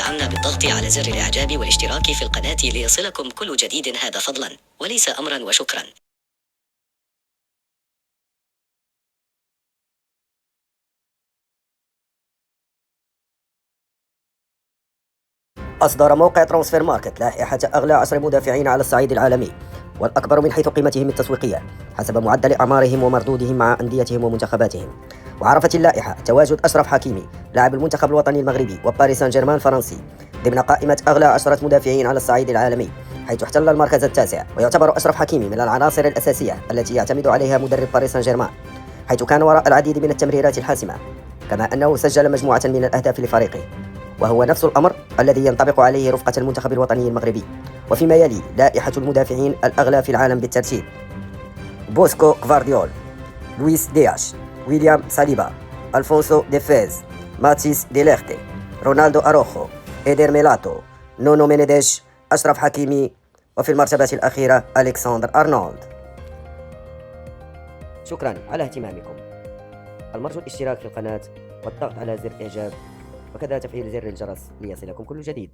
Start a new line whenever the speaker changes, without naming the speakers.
عنا بالضغط على زر الإعجاب والاشتراك في القناة ليصلكم كل جديد، هذا فضلا وليس أمرا، وشكرا.
أصدر موقع ترانسفير ماركت لائحة أغلى 10 مدافعين على الصعيد العالمي والأكبر من حيث قيمتهم التسويقية حسب معدل أعمارهم ومردودهم مع أنديتهم ومنتخباتهم. وعرفت اللائحة تواجد أشرف حكيمي لاعب المنتخب الوطني المغربي وباريس سان جيرمان الفرنسي ضمن قائمة أغلى 10 مدافعين على الصعيد العالمي، حيث احتل المركز التاسع. ويعتبر أشرف حكيمي من العناصر الأساسية التي يعتمد عليها مدرب باريس سان جيرمان، حيث كان وراء العديد من التمريرات الحاسمة، كما أنه سجل مجموعة من الأهداف لفريقه، وهو نفس الأمر الذي ينطبق عليه رفقة المنتخب الوطني المغربي. وفيما يلي لائحة المدافعين الأغلى في العالم بالترتيب: بوسكو غفارديول، لويس دياش، ويليام ساليبا، ألفونسو ديفيز، ماتيس ديليختي، رونالدو أروخو، إيدر ميلاتو، نونو مينيديش، أشرف حكيمي، وفي المرتبة الأخيرة ألكسندر أرنولد. شكرا على اهتمامكم. المرجو الاشتراك في القناة والضغط على زر إعجاب، وكذا تفعيل زر الجرس ليصلكم كل جديد.